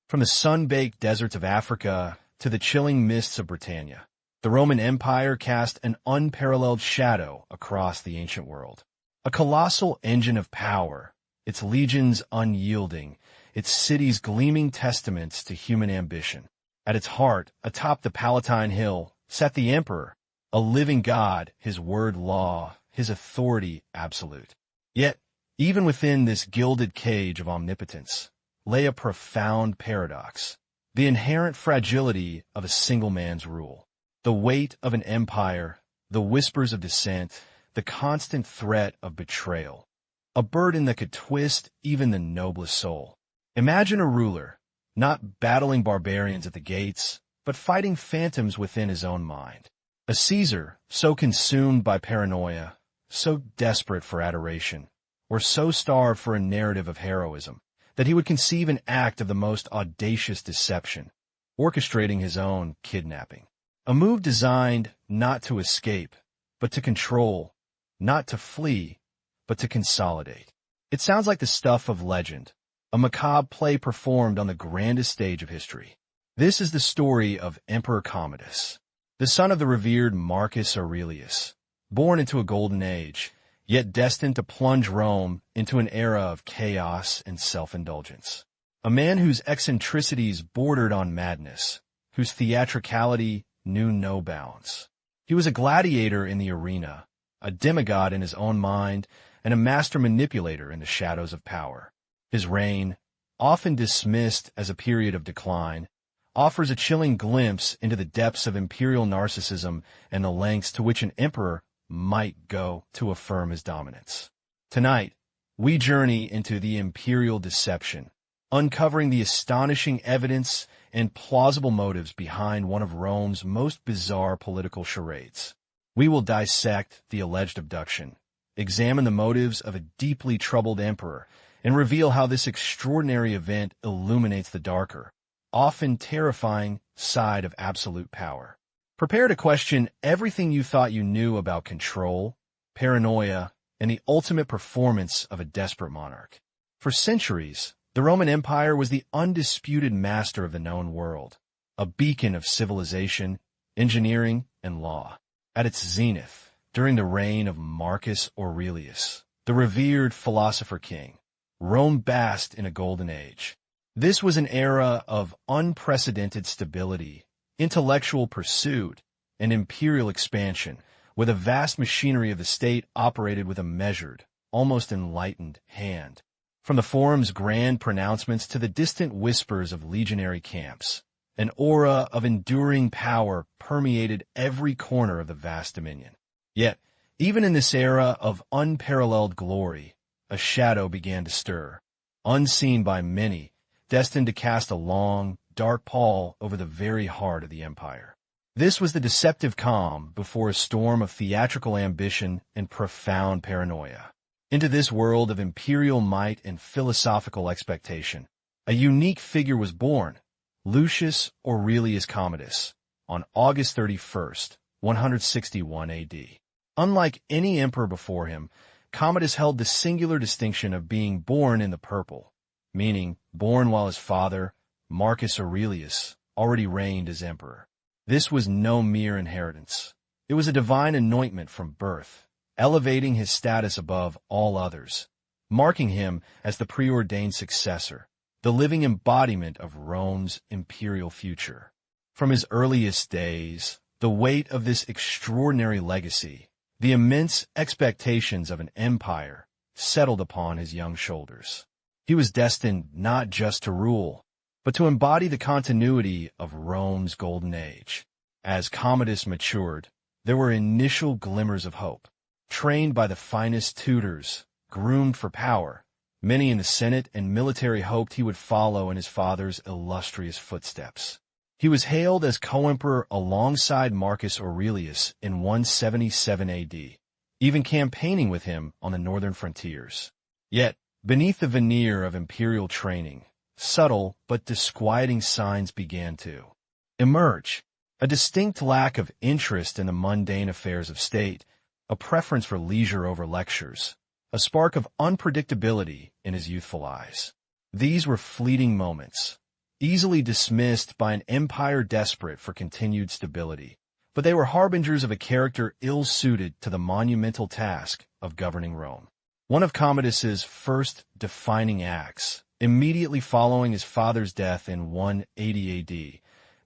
From the sun-baked deserts of Africa to the chilling mists of Britannia, the Roman Empire cast an unparalleled shadow across the ancient world. A colossal engine of power, its legions unyielding, its cities gleaming testaments to human ambition. At its heart, atop the Palatine Hill, sat the emperor, a living god, his word law, his authority absolute. Yet, even within this gilded cage of omnipotence, lay a profound paradox, the inherent fragility of a single man's rule. The weight of an empire, the whispers of dissent, the constant threat of betrayal. A burden that could twist even the noblest soul. Imagine a ruler, not battling barbarians at the gates, but fighting phantoms within his own mind. A Caesar so consumed by paranoia, so desperate for adoration, or so starved for a narrative of heroism, that he would conceive an act of the most audacious deception, orchestrating his own kidnapping. A move designed not to escape, but to control, not to flee, but to consolidate. It sounds like the stuff of legend, a macabre play performed on the grandest stage of history. This is the story of Emperor Commodus, the son of the revered Marcus Aurelius, born into a golden age, yet destined to plunge Rome into an era of chaos and self-indulgence. A man whose eccentricities bordered on madness, whose theatricality knew no bounds. He was a gladiator in the arena, a demigod in his own mind, and a master manipulator in the shadows of power. His reign, often dismissed as a period of decline, offers a chilling glimpse into the depths of imperial narcissism and the lengths to which an emperor might go to affirm his dominance. Tonight, we journey into the Imperial Deception, uncovering the astonishing evidence and plausible motives behind one of Rome's most bizarre political charades. We will dissect the alleged abduction, examine the motives of a deeply troubled emperor, and reveal how this extraordinary event illuminates the darker, often terrifying side of absolute power. Prepare to question everything you thought you knew about control, paranoia, and the ultimate performance of a desperate monarch. For centuries, the Roman Empire was the undisputed master of the known world, a beacon of civilization, engineering, and law. At its zenith, during the reign of Marcus Aurelius, the revered philosopher-king, Rome basked in a golden age. This was an era of unprecedented stability, intellectual pursuit, and imperial expansion, where the vast machinery of the state operated with a measured, almost enlightened hand. From the forum's grand pronouncements to the distant whispers of legionary camps, an aura of enduring power permeated every corner of the vast dominion. Yet, even in this era of unparalleled glory, a shadow began to stir, unseen by many, destined to cast a long, dark pall over the very heart of the empire. This was the deceptive calm before a storm of theatrical ambition and profound paranoia. Into this world of imperial might and philosophical expectation, a unique figure was born, Lucius Aurelius Commodus, on August 31st, 161 AD. Unlike any emperor before him, Commodus held the singular distinction of being born in the purple, meaning born while his father, Marcus Aurelius, already reigned as emperor. This was no mere inheritance. It was a divine anointment from birth, elevating his status above all others, marking him as the preordained successor, the living embodiment of Rome's imperial future. From his earliest days, the weight of this extraordinary legacy, the immense expectations of an empire, settled upon his young shoulders. He was destined not just to rule, but to embody the continuity of Rome's golden age. As Commodus matured, there were initial glimmers of hope. Trained by the finest tutors, groomed for power, many in the Senate and military hoped he would follow in his father's illustrious footsteps. He was hailed as co-emperor alongside Marcus Aurelius in 177 AD, even campaigning with him on the northern frontiers. Yet, beneath the veneer of imperial training, subtle but disquieting signs began to emerge. A distinct lack of interest in the mundane affairs of state, a preference for leisure over lectures, a spark of unpredictability in his youthful eyes. These were fleeting moments, easily dismissed by an empire desperate for continued stability. But they were harbingers of a character ill-suited to the monumental task of governing Rome. One of Commodus's first defining acts, immediately following his father's death in 180 AD,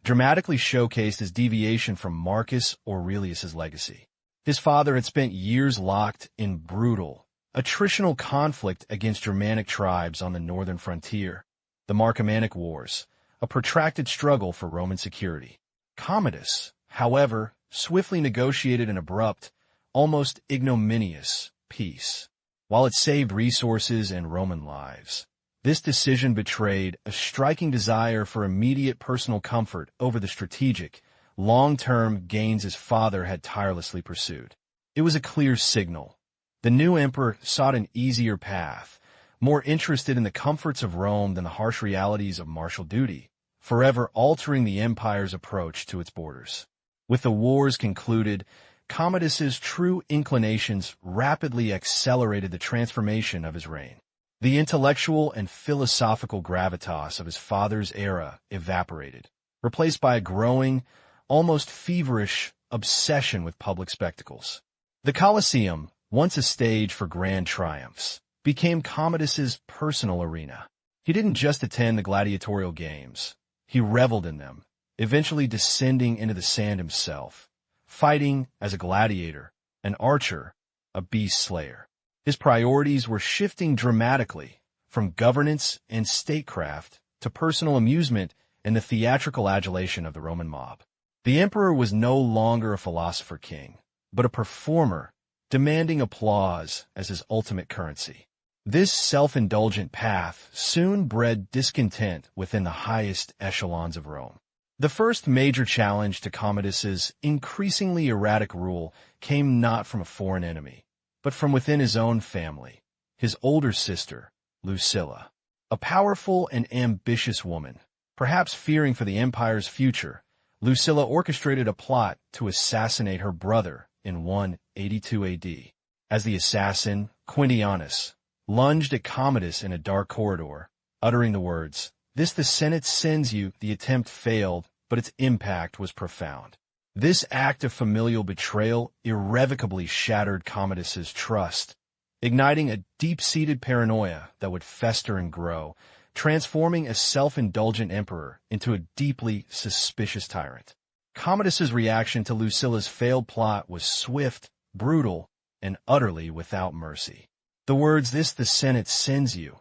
dramatically showcased his deviation from Marcus Aurelius's legacy. His father had spent years locked in brutal, attritional conflict against Germanic tribes on the northern frontier, the Marcomannic Wars, a protracted struggle for Roman security. Commodus, however, swiftly negotiated an abrupt, almost ignominious peace. While it saved resources and Roman lives, this decision betrayed a striking desire for immediate personal comfort over the strategic, long-term gains his father had tirelessly pursued. It was a clear signal. The new emperor sought an easier path, more interested in the comforts of Rome than the harsh realities of martial duty, forever altering the empire's approach to its borders. With the wars concluded, Commodus's true inclinations rapidly accelerated the transformation of his reign. The intellectual and philosophical gravitas of his father's era evaporated, replaced by a growing, almost feverish obsession with public spectacles. The Colosseum, once a stage for grand triumphs, became Commodus's personal arena. He didn't just attend the gladiatorial games. He reveled in them, eventually descending into the sand himself, fighting as a gladiator, an archer, a beast slayer. His priorities were shifting dramatically from governance and statecraft to personal amusement and the theatrical adulation of the Roman mob. The emperor was no longer a philosopher-king, but a performer, demanding applause as his ultimate currency. This self-indulgent path soon bred discontent within the highest echelons of Rome. The first major challenge to Commodus's increasingly erratic rule came not from a foreign enemy, but from within his own family, his older sister, Lucilla. A powerful and ambitious woman, perhaps fearing for the empire's future, Lucilla orchestrated a plot to assassinate her brother in 182 AD. As the assassin, Quintianus, lunged at Commodus in a dark corridor, uttering the words, "This the Senate sends you," the attempt failed, but its impact was profound. This act of familial betrayal irrevocably shattered Commodus's trust, igniting a deep-seated paranoia that would fester and grow, transforming a self-indulgent emperor into a deeply suspicious tyrant. Commodus's reaction to Lucilla's failed plot was swift, brutal, and utterly without mercy. The words, "This the Senate sends you,"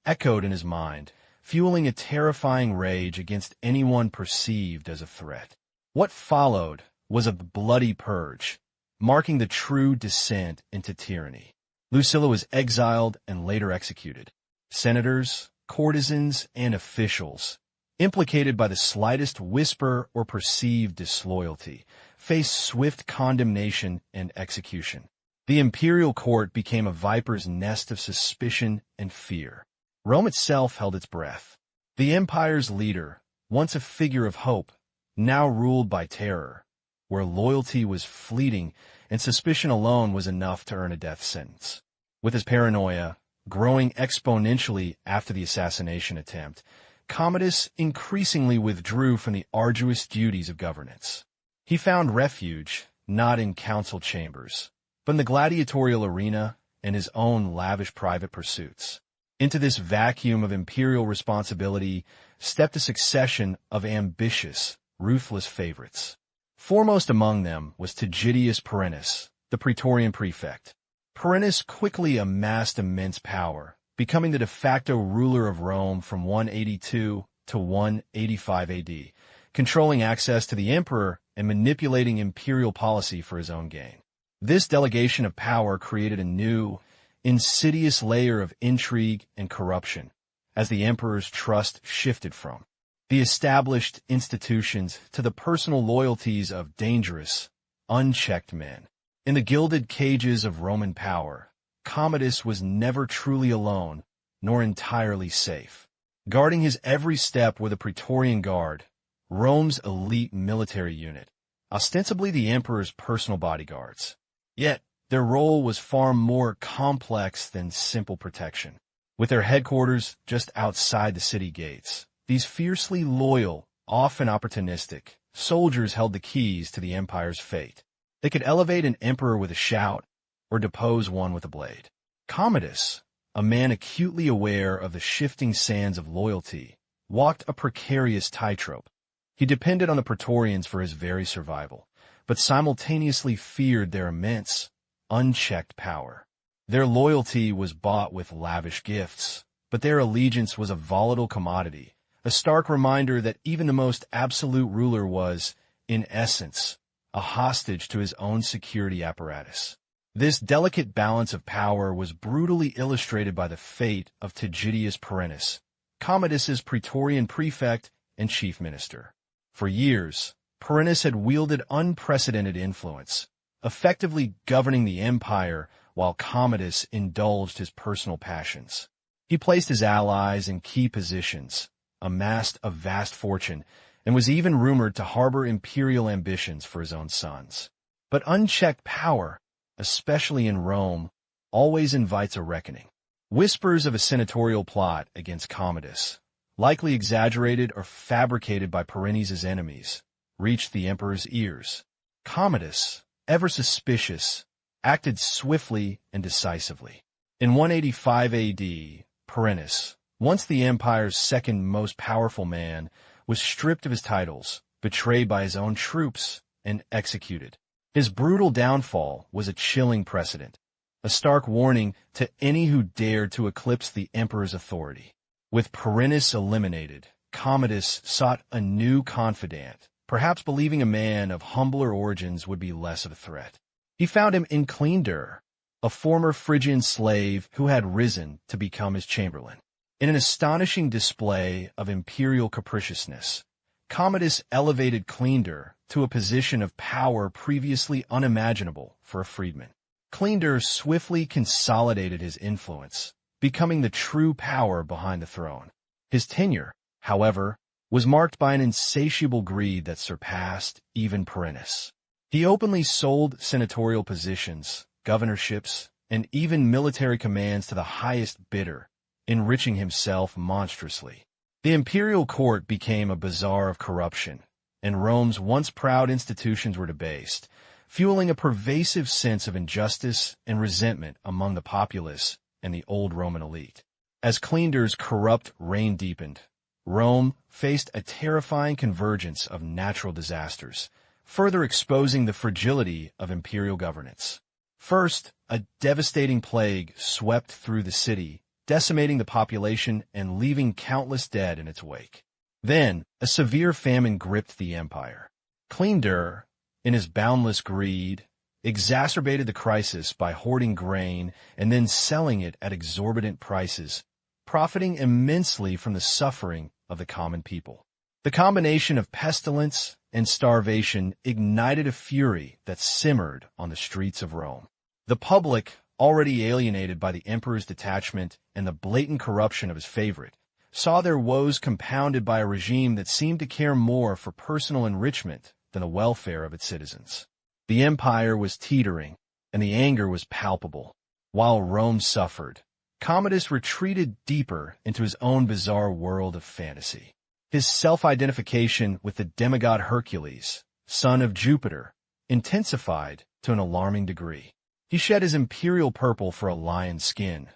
echoed in his mind, fueling a terrifying rage against anyone perceived as a threat. What followed was a bloody purge, marking the true descent into tyranny. Lucilla was exiled and later executed. Senators, courtesans, and officials, implicated by the slightest whisper or perceived disloyalty, faced swift condemnation and execution. The imperial court became a viper's nest of suspicion and fear. Rome itself held its breath. The empire's leader, once a figure of hope, now ruled by terror, where loyalty was fleeting and suspicion alone was enough to earn a death sentence. With his paranoia growing exponentially after the assassination attempt, Commodus increasingly withdrew from the arduous duties of governance. He found refuge not in council chambers, but in the gladiatorial arena and his own lavish private pursuits. Into this vacuum of imperial responsibility stepped a succession of ambitious, ruthless favorites. Foremost among them was Tigidius Perennis, the Praetorian prefect. Perennis quickly amassed immense power, becoming the de facto ruler of Rome from 182 to 185 AD, controlling access to the emperor and manipulating imperial policy for his own gain. This delegation of power created a new, insidious layer of intrigue and corruption, as the emperor's trust shifted from the established institutions to the personal loyalties of dangerous, unchecked men. In the gilded cages of Roman power, Commodus was never truly alone, nor entirely safe. Guarding his every step were the Praetorian Guard, Rome's elite military unit, ostensibly the emperor's personal bodyguards. Yet, their role was far more complex than simple protection. With their headquarters just outside the city gates, These fiercely loyal, often opportunistic, soldiers held the keys to the empire's fate. They could elevate an emperor with a shout, or depose one with a blade. Commodus, a man acutely aware of the shifting sands of loyalty, walked a precarious tightrope. He depended on the Praetorians for his very survival, but simultaneously feared their immense, unchecked power. Their loyalty was bought with lavish gifts, but their allegiance was a volatile commodity, a stark reminder that even the most absolute ruler was, in essence, a hostage to his own security apparatus. This delicate balance of power was brutally illustrated by the fate of Tygidius Perennis, Commodus's Praetorian prefect and chief minister. For years, Perennis had wielded unprecedented influence, effectively governing the empire while Commodus indulged his personal passions. He placed his allies in key positions, amassed a vast fortune, and was even rumored to harbor imperial ambitions for his own sons. But unchecked power, especially in Rome, always invites a reckoning. Whispers of a senatorial plot against Commodus, likely exaggerated or fabricated by Perennis's enemies, reached the emperor's ears. Commodus, ever suspicious, acted swiftly and decisively. In 185 AD, Perennis, once the empire's second most powerful man, was stripped of his titles, betrayed by his own troops, and executed. His brutal downfall was a chilling precedent, a stark warning to any who dared to eclipse the emperor's authority. With Perennis eliminated, Commodus sought a new confidant, perhaps believing a man of humbler origins would be less of a threat. He found him in Cleander, a former Phrygian slave who had risen to become his chamberlain. In an astonishing display of imperial capriciousness, Commodus elevated Cleander to a position of power previously unimaginable for a freedman. Cleander swiftly consolidated his influence, becoming the true power behind the throne. His tenure, however, was marked by an insatiable greed that surpassed even Perennis. He openly sold senatorial positions, governorships, and even military commands to the highest bidder, enriching himself monstrously. The imperial court became a bazaar of corruption, and Rome's once proud institutions were debased, fueling a pervasive sense of injustice and resentment among the populace and the old Roman elite. As Cleander's corrupt reign deepened, Rome faced a terrifying convergence of natural disasters, further exposing the fragility of imperial governance. First, a devastating plague swept through the city, decimating the population and leaving countless dead in its wake. Then, a severe famine gripped the empire. Cleander, in his boundless greed, exacerbated the crisis by hoarding grain and then selling it at exorbitant prices, profiting immensely from the suffering of the common people. The combination of pestilence and starvation ignited a fury that simmered on the streets of Rome. The public, already alienated by the emperor's detachment and the blatant corruption of his favorite, saw their woes compounded by a regime that seemed to care more for personal enrichment than the welfare of its citizens. The empire was teetering, and the anger was palpable. While Rome suffered, Commodus retreated deeper into his own bizarre world of fantasy. His self-identification with the demigod Hercules, son of Jupiter, intensified to an alarming degree. He shed his imperial purple for a lion's skin,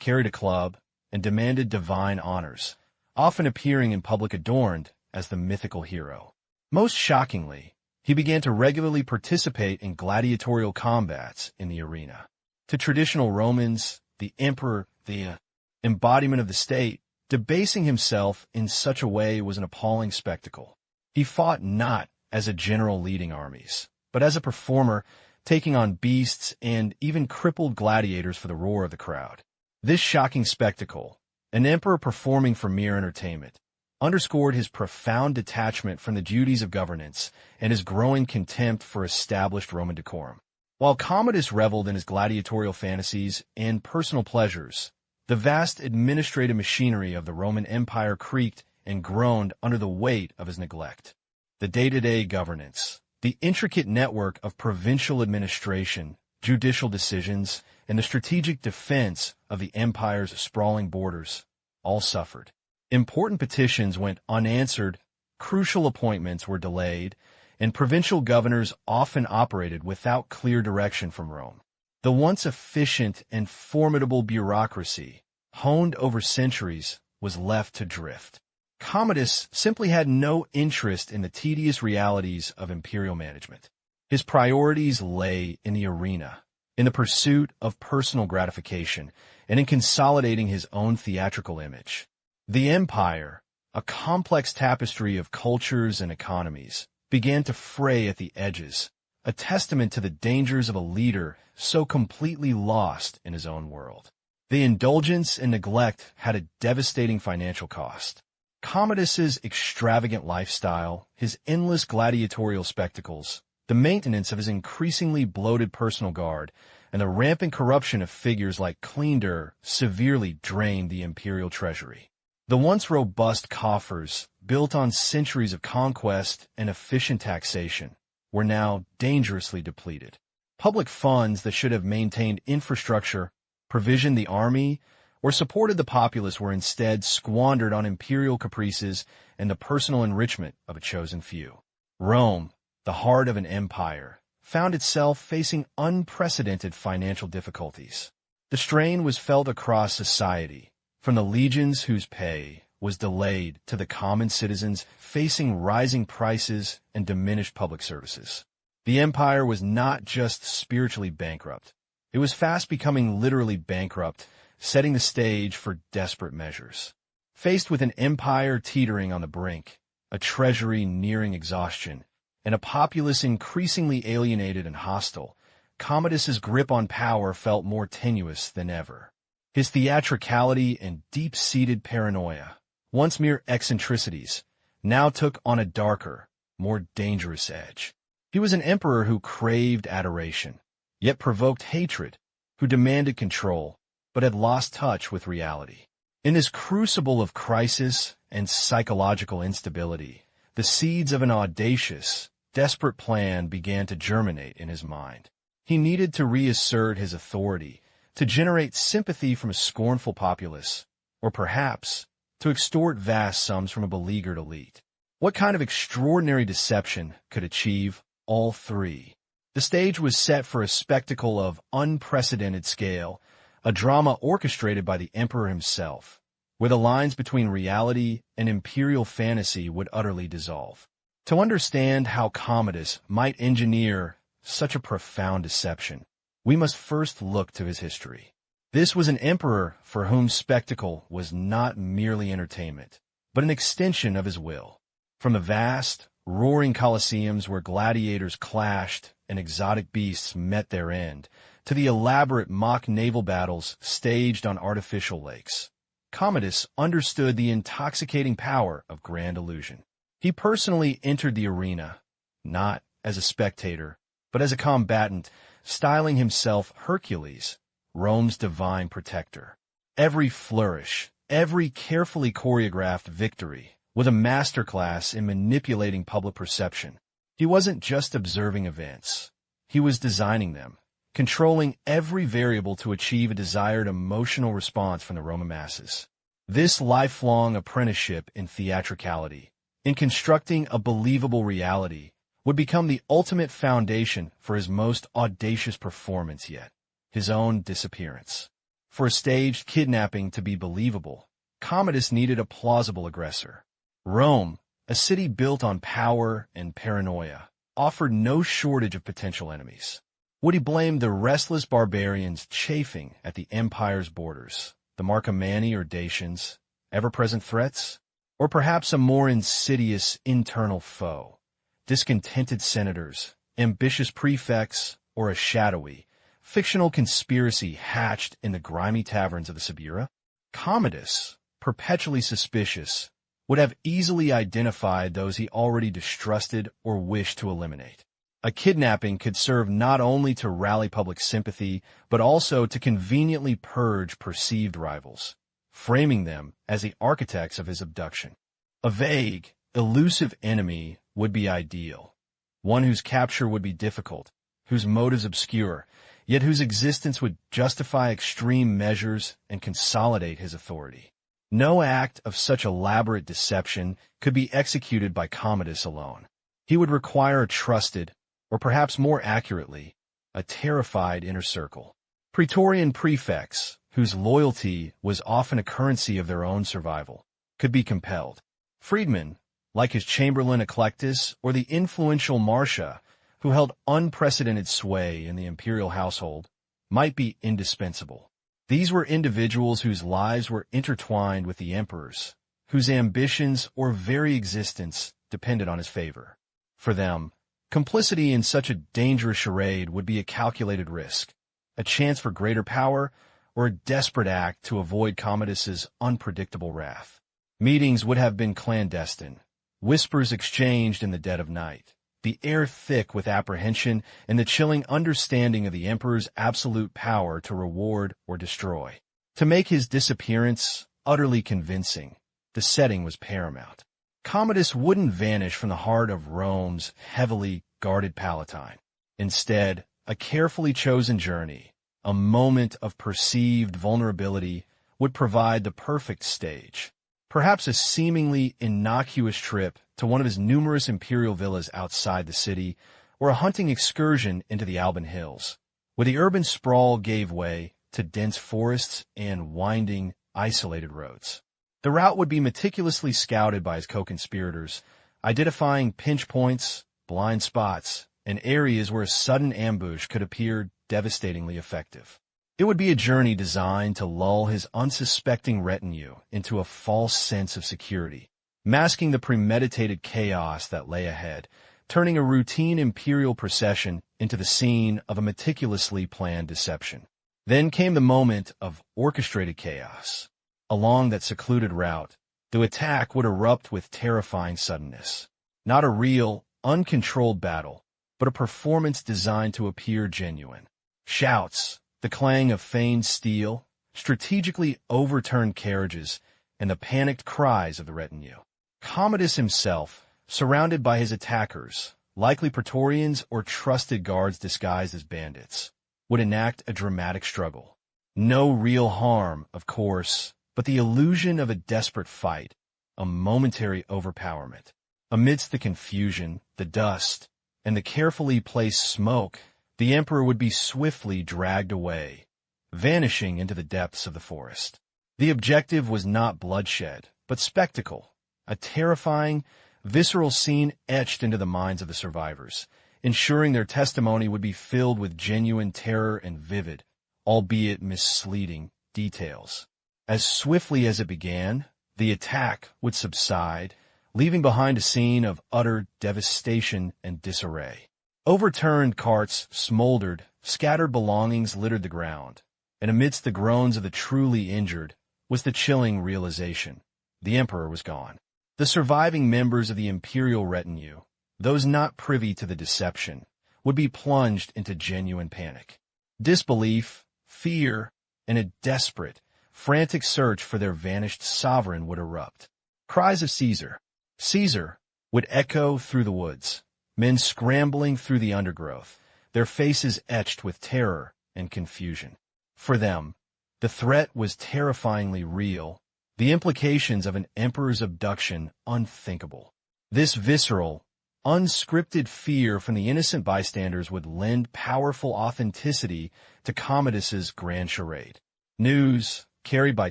carried a club, and demanded divine honors, often appearing in public adorned as the mythical hero. Most shockingly, he began to regularly participate in gladiatorial combats in the arena. To traditional Romans, the emperor, the embodiment of the state, debasing himself in such a way was an appalling spectacle. He fought not as a general leading armies, but as a performer, taking on beasts and even crippled gladiators for the roar of the crowd. This shocking spectacle, an emperor performing for mere entertainment, underscored his profound detachment from the duties of governance and his growing contempt for established Roman decorum. While Commodus reveled in his gladiatorial fantasies and personal pleasures, the vast administrative machinery of the Roman Empire creaked and groaned under the weight of his neglect. The day-to-day governance, the intricate network of provincial administration, judicial decisions, and the strategic defense of the empire's sprawling borders all suffered. Important petitions went unanswered, crucial appointments were delayed, and provincial governors often operated without clear direction from Rome. The once efficient and formidable bureaucracy, honed over centuries, was left to drift. Commodus simply had no interest in the tedious realities of imperial management. His priorities lay in the arena, in the pursuit of personal gratification, and in consolidating his own theatrical image. The empire, a complex tapestry of cultures and economies, began to fray at the edges, a testament to the dangers of a leader so completely lost in his own world. The indulgence and neglect had a devastating financial cost. Commodus's extravagant lifestyle, his endless gladiatorial spectacles, the maintenance of his increasingly bloated personal guard, and the rampant corruption of figures like Cleander severely drained the imperial treasury. The once robust coffers, built on centuries of conquest and efficient taxation, were now dangerously depleted. Public funds that should have maintained infrastructure, provisioned the army, or supported the populace were instead squandered on imperial caprices and the personal enrichment of a chosen few. Rome, the heart of an empire, found itself facing unprecedented financial difficulties. The strain was felt across society, from the legions whose pay was delayed to the common citizens facing rising prices and diminished public services. The empire was not just spiritually bankrupt. It was fast becoming literally bankrupt, setting the stage for desperate measures. Faced with an empire teetering on the brink, a treasury nearing exhaustion, and a populace increasingly alienated and hostile, Commodus's grip on power felt more tenuous than ever. His theatricality and deep-seated paranoia, once mere eccentricities, now took on a darker, more dangerous edge. He was an emperor who craved adoration, yet provoked hatred, who demanded control, but had lost touch with reality. In this crucible of crisis and psychological instability, the seeds of an audacious, desperate plan began to germinate in his mind. He needed to reassert his authority, to generate sympathy from a scornful populace, or perhaps to extort vast sums from a beleaguered elite. What kind of extraordinary deception could achieve all three? The stage was set for a spectacle of unprecedented scale, a drama orchestrated by the emperor himself, where the lines between reality and imperial fantasy would utterly dissolve. To understand how Commodus might engineer such a profound deception, we must first look to his history. This was an emperor for whom spectacle was not merely entertainment, but an extension of his will. From the vast, roaring colosseums where gladiators clashed and exotic beasts met their end, to the elaborate mock naval battles staged on artificial lakes, Commodus understood the intoxicating power of grand illusion. He personally entered the arena, not as a spectator, but as a combatant, styling himself Hercules, Rome's divine protector. Every flourish, every carefully choreographed victory was a masterclass in manipulating public perception. He wasn't just observing events. He was designing them, controlling every variable to achieve a desired emotional response from the Roman masses. This lifelong apprenticeship in theatricality, in constructing a believable reality, would become the ultimate foundation for his most audacious performance yet, his own disappearance. For a staged kidnapping to be believable, Commodus needed a plausible aggressor. Rome, a city built on power and paranoia, offered no shortage of potential enemies. Would he blame the restless barbarians chafing at the empire's borders, the Marcomanni or Dacians, ever-present threats? Or perhaps a more insidious internal foe, discontented senators, ambitious prefects, or a shadowy, fictional conspiracy hatched in the grimy taverns of the Subura? Commodus, perpetually suspicious, would have easily identified those he already distrusted or wished to eliminate. A kidnapping could serve not only to rally public sympathy, but also to conveniently purge perceived rivals, framing them as the architects of his abduction. A vague, elusive enemy would be ideal, one whose capture would be difficult, whose motives obscure, yet whose existence would justify extreme measures and consolidate his authority. No act of such elaborate deception could be executed by Commodus alone. He would require a trusted, or perhaps more accurately, a terrified inner circle. Praetorian prefects, whose loyalty was often a currency of their own survival, could be compelled. Freedmen, like his chamberlain Eclectus or the influential Marcia, who held unprecedented sway in the imperial household, might be indispensable. These were individuals whose lives were intertwined with the emperor's, whose ambitions or very existence depended on his favor. For them, complicity in such a dangerous charade would be a calculated risk, a chance for greater power, or a desperate act to avoid Commodus's unpredictable wrath. Meetings would have been clandestine, whispers exchanged in the dead of night, the air thick with apprehension and the chilling understanding of the emperor's absolute power to reward or destroy. To make his disappearance utterly convincing, the setting was paramount. Commodus wouldn't vanish from the heart of Rome's heavily guarded Palatine. Instead, a carefully chosen journey, a moment of perceived vulnerability, would provide the perfect stage. Perhaps a seemingly innocuous trip to one of his numerous imperial villas outside the city, or a hunting excursion into the Alban Hills, where the urban sprawl gave way to dense forests and winding, isolated roads. The route would be meticulously scouted by his co-conspirators, identifying pinch points, blind spots, and areas where a sudden ambush could appear devastatingly effective. It would be a journey designed to lull his unsuspecting retinue into a false sense of security, masking the premeditated chaos that lay ahead, turning a routine imperial procession into the scene of a meticulously planned deception. Then came the moment of orchestrated chaos. Along that secluded route, the attack would erupt with terrifying suddenness. Not a real, uncontrolled battle, but a performance designed to appear genuine. Shouts, the clang of feigned steel, strategically overturned carriages, and the panicked cries of the retinue. Commodus himself, surrounded by his attackers, likely Praetorians or trusted guards disguised as bandits, would enact a dramatic struggle. No real harm, of course, but the illusion of a desperate fight, a momentary overpowerment. Amidst the confusion, the dust, and the carefully placed smoke, the emperor would be swiftly dragged away, vanishing into the depths of the forest. The objective was not bloodshed, but spectacle, a terrifying, visceral scene etched into the minds of the survivors, ensuring their testimony would be filled with genuine terror and vivid, albeit misleading, details. As swiftly as it began, the attack would subside, leaving behind a scene of utter devastation and disarray. Overturned carts smoldered, scattered belongings littered the ground, and amidst the groans of the truly injured was the chilling realization: the emperor was gone. The surviving members of the imperial retinue, those not privy to the deception, would be plunged into genuine panic. Disbelief, fear, and a desperate, frantic search for their vanished sovereign would erupt. Cries of Caesar, Caesar, would echo through the woods. Men scrambling through the undergrowth, their faces etched with terror and confusion. For them, the threat was terrifyingly real, the implications of an emperor's abduction unthinkable. This visceral, unscripted fear from the innocent bystanders would lend powerful authenticity to Commodus's grand charade. News, carried by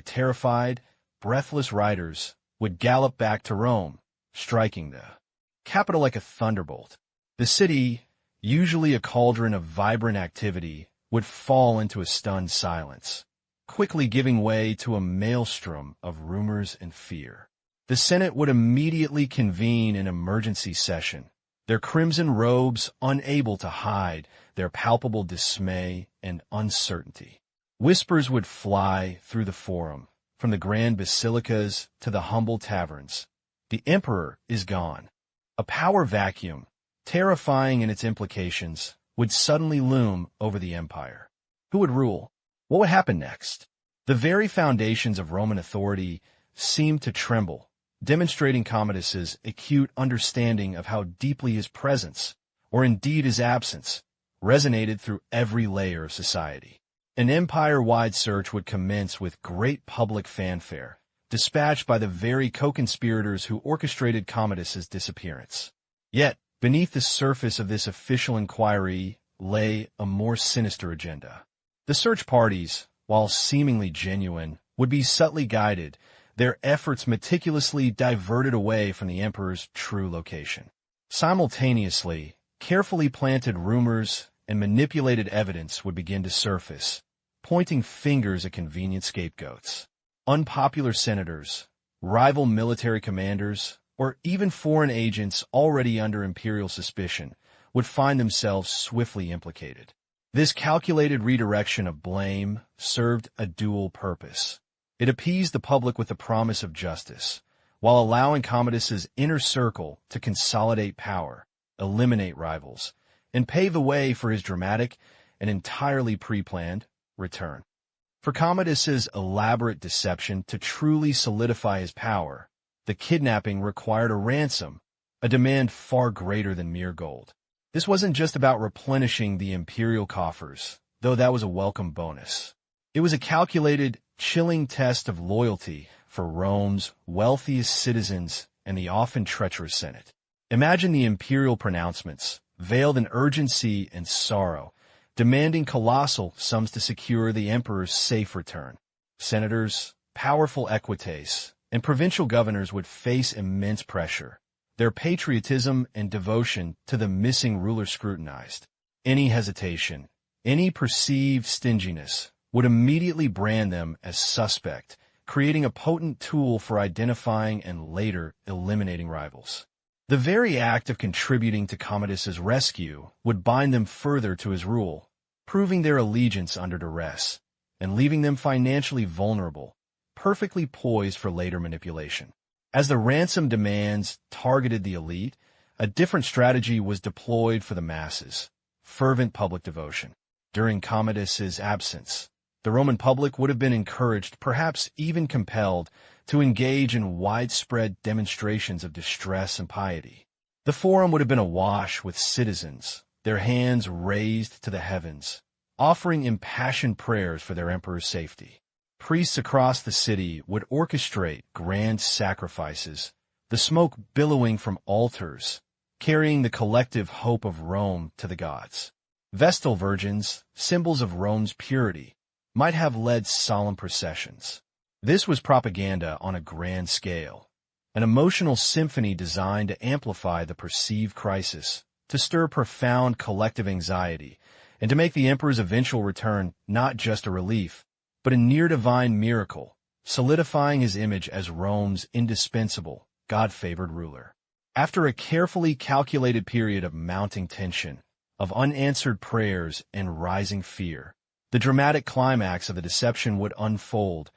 terrified, breathless riders, would gallop back to Rome, striking the capital like a thunderbolt. The city, usually a cauldron of vibrant activity, would fall into a stunned silence, quickly giving way to a maelstrom of rumors and fear. The Senate would immediately convene an emergency session, their crimson robes unable to hide their palpable dismay and uncertainty. Whispers would fly through the forum, from the grand basilicas to the humble taverns. The emperor is gone. A power vacuum, terrifying in its implications, would suddenly loom over the empire. Who would rule? What would happen next? The very foundations of Roman authority seemed to tremble, demonstrating Commodus's acute understanding of how deeply his presence, or indeed his absence, resonated through every layer of society. An empire-wide search would commence with great public fanfare, dispatched by the very co-conspirators who orchestrated Commodus's disappearance. Yet, beneath the surface of this official inquiry lay a more sinister agenda. The search parties, while seemingly genuine, would be subtly guided, their efforts meticulously diverted away from the emperor's true location. Simultaneously, carefully planted rumors and manipulated evidence would begin to surface, pointing fingers at convenient scapegoats. Unpopular senators, rival military commanders, or even foreign agents already under imperial suspicion would find themselves swiftly implicated. This calculated redirection of blame served a dual purpose. It appeased the public with the promise of justice, while allowing Commodus's inner circle to consolidate power, eliminate rivals, and pave the way for his dramatic and entirely pre-planned return. For Commodus's elaborate deception to truly solidify his power, the kidnapping required a ransom, a demand far greater than mere gold. This wasn't just about replenishing the imperial coffers, though that was a welcome bonus. It was a calculated, chilling test of loyalty for Rome's wealthiest citizens and the often treacherous Senate. Imagine the imperial pronouncements, veiled in urgency and sorrow, demanding colossal sums to secure the emperor's safe return. Senators, powerful equites, and provincial governors would face immense pressure, their patriotism and devotion to the missing ruler scrutinized. Any hesitation, any perceived stinginess, would immediately brand them as suspect, creating a potent tool for identifying and later eliminating rivals. The very act of contributing to Commodus's rescue would bind them further to his rule, proving their allegiance under duress, and leaving them financially vulnerable, perfectly poised for later manipulation. As the ransom demands targeted the elite, a different strategy was deployed for the masses: fervent public devotion. During Commodus's absence, the Roman public would have been encouraged, perhaps even compelled, to engage in widespread demonstrations of distress and piety. The forum would have been awash with citizens, their hands raised to the heavens, offering impassioned prayers for their emperor's safety. Priests across the city would orchestrate grand sacrifices, the smoke billowing from altars, carrying the collective hope of Rome to the gods. Vestal virgins, symbols of Rome's purity, might have led solemn processions. This was propaganda on a grand scale, an emotional symphony designed to amplify the perceived crisis, to stir profound collective anxiety, and to make the emperor's eventual return not just a relief, but a near-divine miracle, solidifying his image as Rome's indispensable, God-favored ruler. After a carefully calculated period of mounting tension, of unanswered prayers and rising fear, the dramatic climax of the deception would unfold: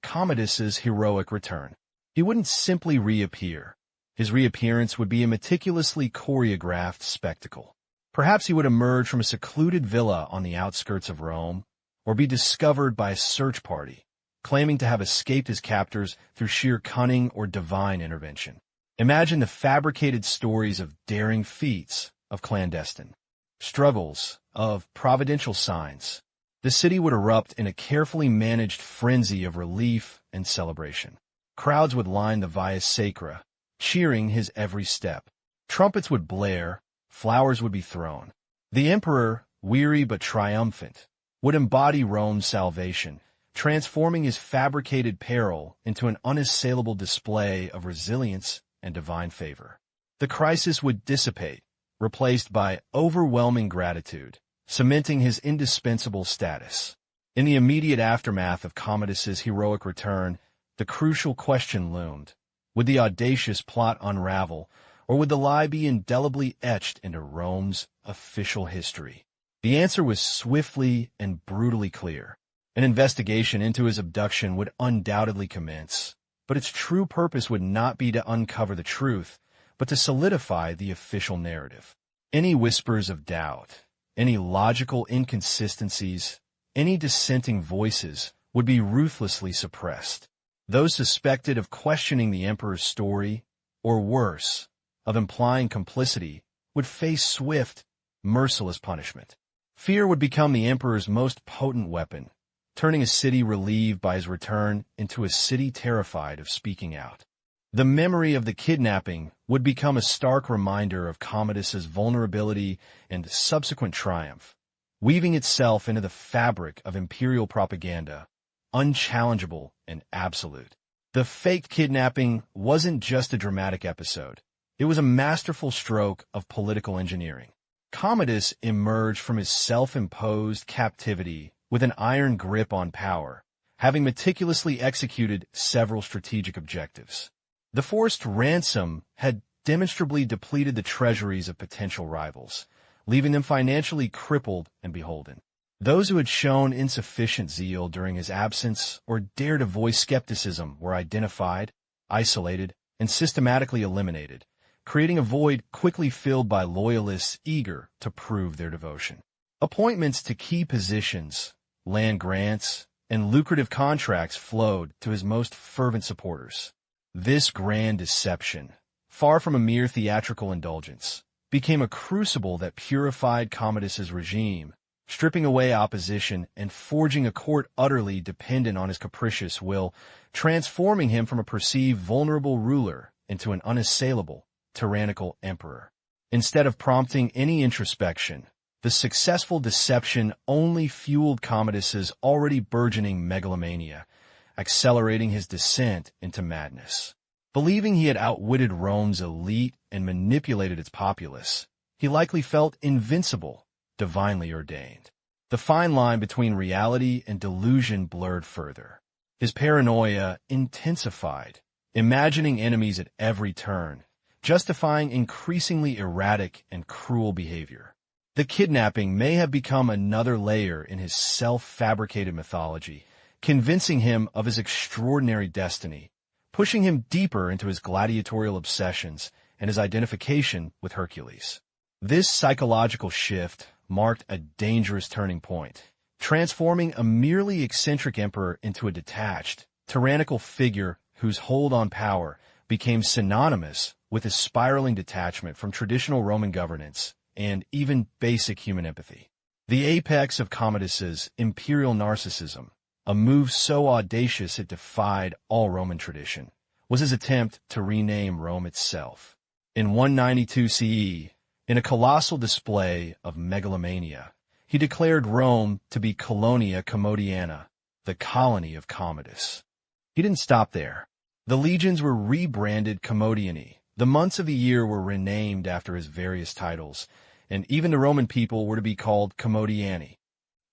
Commodus's heroic return. He wouldn't simply reappear. His reappearance would be a meticulously choreographed spectacle. Perhaps he would emerge from a secluded villa on the outskirts of Rome, or be discovered by a search party, claiming to have escaped his captors through sheer cunning or divine intervention. Imagine the fabricated stories of daring feats, of clandestine struggles, of providential signs. The city would erupt in a carefully managed frenzy of relief and celebration. Crowds would line the Via Sacra, cheering his every step. Trumpets would blare, flowers would be thrown. The emperor, weary but triumphant, would embody Rome's salvation, transforming his fabricated peril into an unassailable display of resilience and divine favor. The crisis would dissipate, replaced by overwhelming gratitude, cementing his indispensable status. In the immediate aftermath of Commodus's heroic return, the crucial question loomed: would the audacious plot unravel, or would the lie be indelibly etched into Rome's official history? The answer was swiftly and brutally clear. An investigation into his abduction would undoubtedly commence, but its true purpose would not be to uncover the truth, but to solidify the official narrative. Any whispers of doubt, any logical inconsistencies, any dissenting voices would be ruthlessly suppressed. Those suspected of questioning the emperor's story, or worse, of implying complicity, would face swift, merciless punishment. Fear would become the emperor's most potent weapon, turning a city relieved by his return into a city terrified of speaking out. The memory of the kidnapping would become a stark reminder of Commodus's vulnerability and subsequent triumph, weaving itself into the fabric of imperial propaganda, unchallengeable and absolute. The faked kidnapping wasn't just a dramatic episode. It was a masterful stroke of political engineering. Commodus emerged from his self-imposed captivity with an iron grip on power, having meticulously executed several strategic objectives. The forced ransom had demonstrably depleted the treasuries of potential rivals, leaving them financially crippled and beholden. Those who had shown insufficient zeal during his absence or dared to voice skepticism were identified, isolated, and systematically eliminated, creating a void quickly filled by loyalists eager to prove their devotion. Appointments to key positions, land grants, and lucrative contracts flowed to his most fervent supporters. This grand deception, far from a mere theatrical indulgence, became a crucible that purified Commodus's regime, stripping away opposition and forging a court utterly dependent on his capricious will, transforming him from a perceived vulnerable ruler into an unassailable, tyrannical emperor. Instead of prompting any introspection, the successful deception only fueled Commodus's already burgeoning megalomania, accelerating his descent into madness. Believing he had outwitted Rome's elite and manipulated its populace, he likely felt invincible, divinely ordained. The fine line between reality and delusion blurred further. His paranoia intensified, imagining enemies at every turn, justifying increasingly erratic and cruel behavior. The kidnapping may have become another layer in his self-fabricated mythology, convincing him of his extraordinary destiny, pushing him deeper into his gladiatorial obsessions and his identification with Hercules. This psychological shift marked a dangerous turning point, transforming a merely eccentric emperor into a detached, tyrannical figure whose hold on power became synonymous with his spiraling detachment from traditional Roman governance and even basic human empathy. The apex of Commodus's imperial narcissism, a move so audacious it defied all Roman tradition, was his attempt to rename Rome itself. In 192 CE, in a colossal display of megalomania, he declared Rome to be Colonia Commodiana, the colony of Commodus. He didn't stop there. The legions were rebranded Commodiani, the months of the year were renamed after his various titles, and even the Roman people were to be called Commodiani.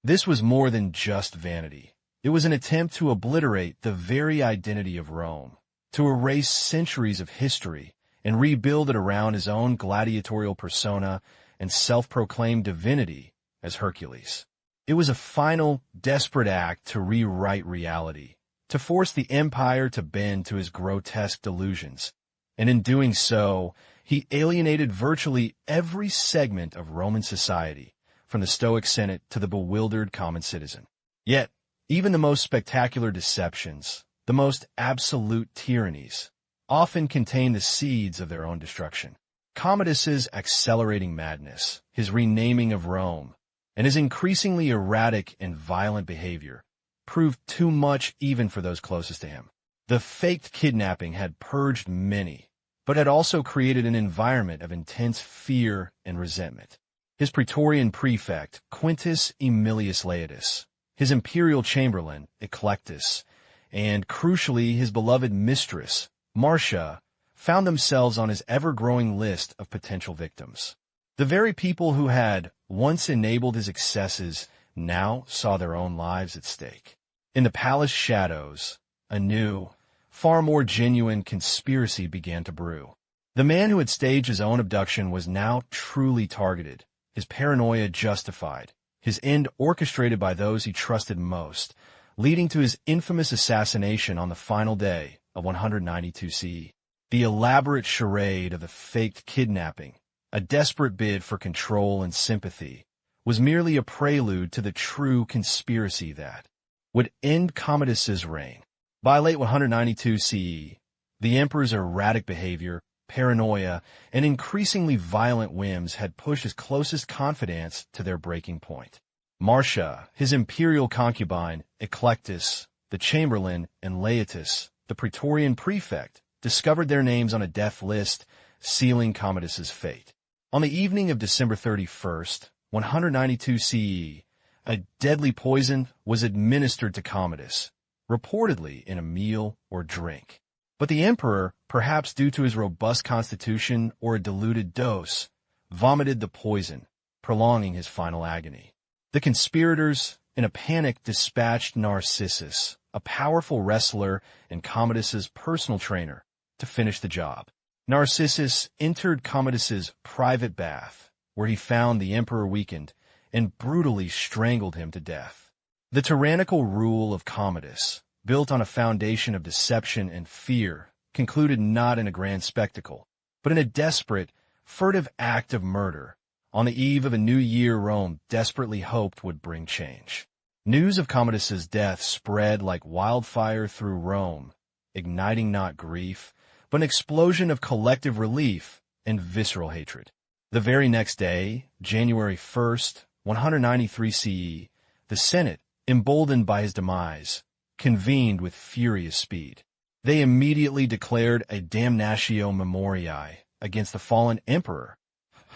This was more than just vanity. It was an attempt to obliterate the very identity of Rome, to erase centuries of history and rebuild it around his own gladiatorial persona and self-proclaimed divinity as Hercules. It was a final, desperate act to rewrite reality, to force the empire to bend to his grotesque delusions, and in doing so, he alienated virtually every segment of Roman society, from the Stoic Senate to the bewildered common citizen. Yet, even the most spectacular deceptions, the most absolute tyrannies, often contain the seeds of their own destruction. Commodus's accelerating madness, his renaming of Rome, and his increasingly erratic and violent behavior proved too much even for those closest to him. The faked kidnapping had purged many, but had also created an environment of intense fear and resentment. His Praetorian prefect, Quintus Aemilius Laetus, his imperial chamberlain, Eclectus, and, crucially, his beloved mistress, Marcia, found themselves on his ever-growing list of potential victims. The very people who had once enabled his excesses now saw their own lives at stake. In the palace shadows, a new, far more genuine conspiracy began to brew. The man who had staged his own abduction was now truly targeted, his paranoia justified, his end orchestrated by those he trusted most, leading to his infamous assassination on the final day of 192 CE. The elaborate charade of the faked kidnapping, a desperate bid for control and sympathy, was merely a prelude to the true conspiracy that would end Commodus's reign. By late 192 CE, the emperor's erratic behavior, paranoia, and increasingly violent whims had pushed his closest confidants to their breaking point. Marcia, his imperial concubine, Eclectus, the chamberlain, and Laetus, the praetorian prefect, discovered their names on a death list, sealing Commodus's fate. On the evening of December 31st, 192 CE, a deadly poison was administered to Commodus, reportedly in a meal or drink. But the emperor, perhaps due to his robust constitution or a diluted dose, vomited the poison, prolonging his final agony. The conspirators, in a panic, dispatched Narcissus, a powerful wrestler and Commodus's personal trainer, to finish the job. Narcissus entered Commodus's private bath, where he found the emperor weakened, and brutally strangled him to death. The tyrannical rule of Commodus, built on a foundation of deception and fear, concluded not in a grand spectacle, but in a desperate, furtive act of murder, on the eve of a new year Rome desperately hoped would bring change. News of Commodus's death spread like wildfire through Rome, igniting not grief, but an explosion of collective relief and visceral hatred. The very next day, January 1st, 193 CE, the Senate, emboldened by his demise, convened with furious speed. They immediately declared a damnatio memoriae against the fallen emperor,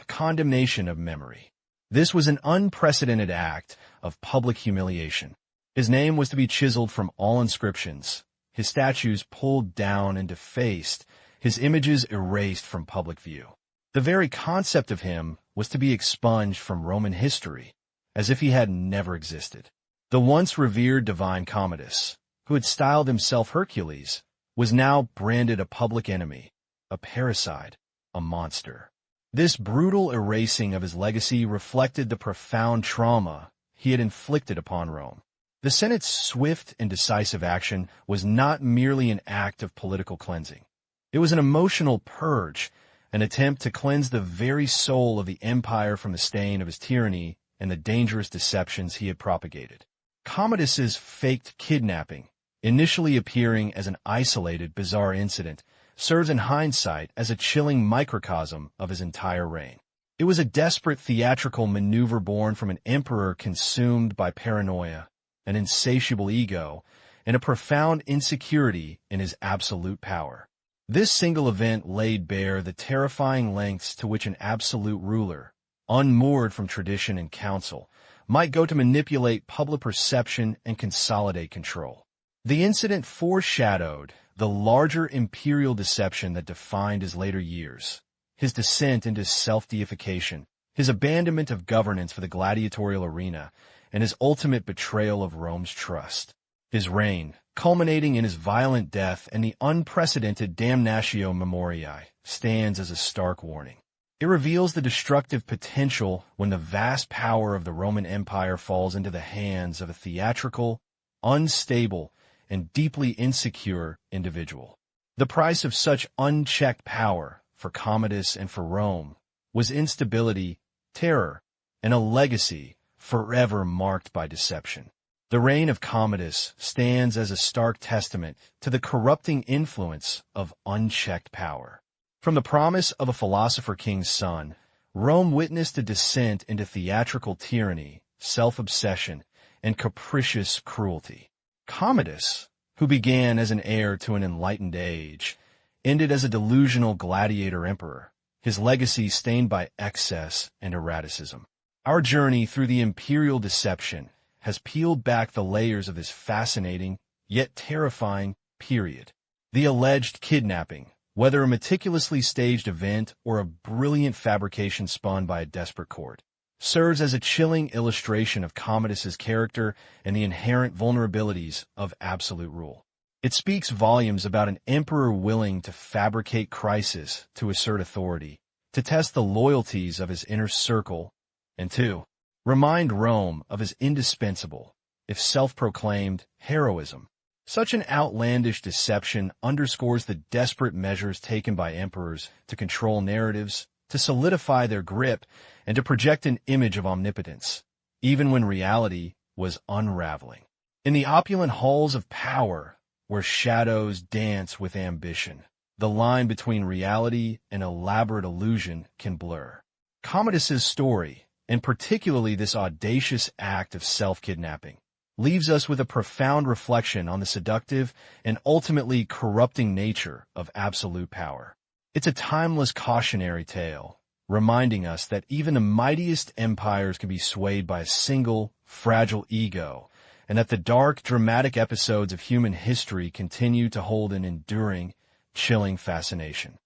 a condemnation of memory. This was an unprecedented act of public humiliation. His name was to be chiseled from all inscriptions, his statues pulled down and defaced, his images erased from public view. The very concept of him was to be expunged from Roman history, as if he had never existed. The once revered divine Commodus, who had styled himself Hercules, was now branded a public enemy, a parricide, a monster. This brutal erasing of his legacy reflected the profound trauma he had inflicted upon Rome. The Senate's swift and decisive action was not merely an act of political cleansing. It was an emotional purge, an attempt to cleanse the very soul of the empire from the stain of his tyranny and the dangerous deceptions he had propagated. Commodus's faked kidnapping, initially appearing as an isolated, bizarre incident, serves in hindsight as a chilling microcosm of his entire reign. It was a desperate theatrical maneuver born from an emperor consumed by paranoia, an insatiable ego, and a profound insecurity in his absolute power. This single event laid bare the terrifying lengths to which an absolute ruler, unmoored from tradition and counsel, might go to manipulate public perception and consolidate control. The incident foreshadowed the larger imperial deception that defined his later years, his descent into self-deification, his abandonment of governance for the gladiatorial arena, and his ultimate betrayal of Rome's trust. His reign, culminating in his violent death and the unprecedented damnatio memoriae, stands as a stark warning. It reveals the destructive potential when the vast power of the Roman Empire falls into the hands of a theatrical, unstable, and deeply insecure individual. The price of such unchecked power for Commodus and for Rome was instability, terror, and a legacy forever marked by deception. The reign of Commodus stands as a stark testament to the corrupting influence of unchecked power. From the promise of a philosopher-king's son, Rome witnessed a descent into theatrical tyranny, self-obsession, and capricious cruelty. Commodus, who began as an heir to an enlightened age, ended as a delusional gladiator-emperor, his legacy stained by excess and erraticism. Our journey through the Imperial Deception has peeled back the layers of this fascinating, yet terrifying, period. The alleged kidnapping, whether a meticulously staged event or a brilliant fabrication spun by a desperate court, serves as a chilling illustration of Commodus's character and the inherent vulnerabilities of absolute rule. It speaks volumes about an emperor willing to fabricate crisis to assert authority, to test the loyalties of his inner circle, and to remind Rome of his indispensable, if self-proclaimed, heroism. Such an outlandish deception underscores the desperate measures taken by emperors to control narratives, to solidify their grip, and to project an image of omnipotence, even when reality was unraveling. In the opulent halls of power, where shadows dance with ambition, the line between reality and elaborate illusion can blur. Commodus's story, and particularly this audacious act of self-kidnapping, leaves us with a profound reflection on the seductive and ultimately corrupting nature of absolute power. It's a timeless cautionary tale, reminding us that even the mightiest empires can be swayed by a single, fragile ego, and that the dark, dramatic episodes of human history continue to hold an enduring, chilling fascination.